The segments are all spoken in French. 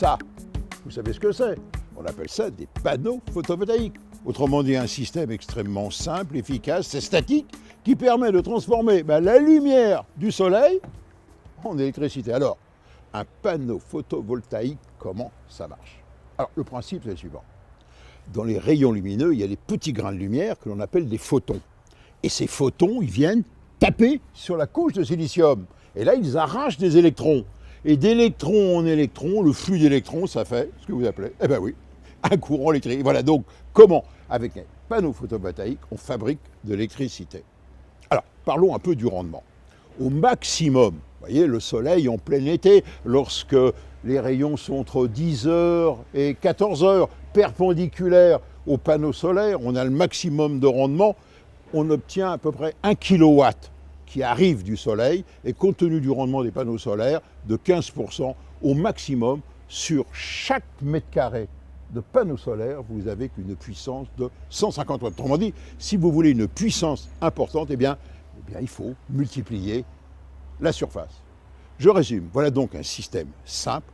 Ça, vous savez ce que c'est? On appelle ça des panneaux photovoltaïques. Autrement dit, un système extrêmement simple, efficace, et statique, qui permet de transformer la lumière du soleil en électricité. Alors, un panneau photovoltaïque, comment ça marche? Alors, le principe, c'est le suivant. Dans les rayons lumineux, il y a des petits grains de lumière que l'on appelle des photons. Et ces photons, ils viennent taper sur la couche de silicium. Et là, ils arrachent des électrons. Et d'électron en électron, le flux d'électrons, ça fait ce que vous appelez, eh ben oui, un courant électrique. Voilà, donc comment, avec un panneau photovoltaïque, on fabrique de l'électricité. Alors, parlons un peu du rendement. Au maximum, vous voyez, le soleil en plein été, lorsque les rayons sont entre 10 heures et 14 heures, perpendiculaires au panneau solaire, on a le maximum de rendement, on obtient à peu près 1 kW qui arrive du soleil, et compte tenu du rendement des panneaux solaires, de 15% au maximum sur chaque mètre carré de panneaux solaires, vous avez qu'une puissance de 150 watts. Autrement dit, si vous voulez une puissance importante, eh bien, il faut multiplier la surface. Je résume, voilà donc un système simple,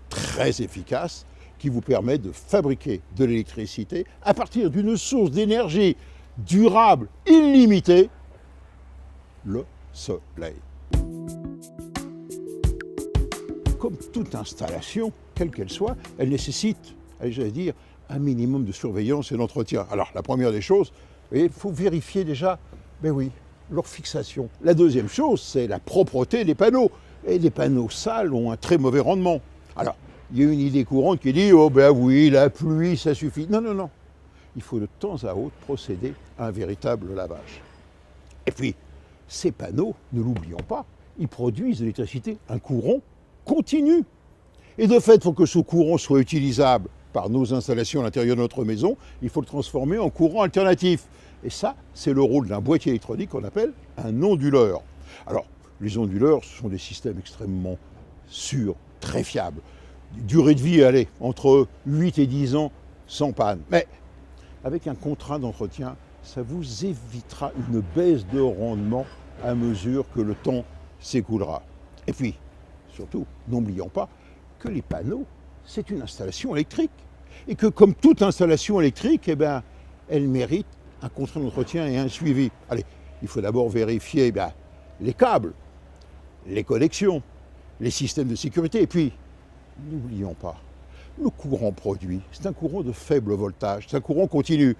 très efficace, qui vous permet de fabriquer de l'électricité à partir d'une source d'énergie durable, illimitée, le soleil. Comme toute installation, quelle qu'elle soit, elle nécessite, j'allais dire, un minimum de surveillance et d'entretien. Alors, la première des choses, il faut vérifier déjà, leur fixation. La deuxième chose, c'est la propreté des panneaux. Et les panneaux sales ont un très mauvais rendement. Alors, il y a une idée courante qui dit « Oh ben oui, la pluie, ça suffit ». Non, non, non. Il faut de temps à autre procéder à un véritable lavage. Et puis, ces panneaux, ne l'oublions pas, ils produisent de l'électricité, un courant continu. Et de fait, pour que ce courant soit utilisable par nos installations à l'intérieur de notre maison, il faut le transformer en courant alternatif. Et ça, c'est le rôle d'un boîtier électronique qu'on appelle un onduleur. Alors, les onduleurs, ce sont des systèmes extrêmement sûrs, très fiables. Durée de vie, allez, entre 8 et 10 ans sans panne. Mais avec un contrat d'entretien, ça vous évitera une baisse de rendement à mesure que le temps s'écoulera. Et puis, surtout, n'oublions pas que les panneaux, c'est une installation électrique. Et que comme toute installation électrique, elle mérite un contrat d'entretien et un suivi. Allez, il faut d'abord vérifier les câbles, les connexions, les systèmes de sécurité. Et puis, n'oublions pas, le courant produit, c'est un courant de faible voltage, c'est un courant continu.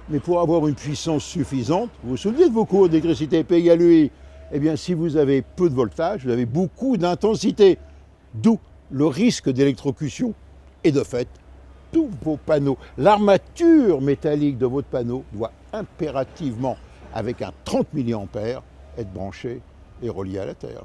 Mais pour avoir une puissance suffisante, vous vous souvenez de vos cours d'électricité P égale UI? Eh bien, si vous avez peu de voltage, vous avez beaucoup d'intensité. D'où le risque d'électrocution. Et de fait, tous vos panneaux, l'armature métallique de votre panneau doit impérativement, avec un 30 mA, être branchée et reliée à la Terre.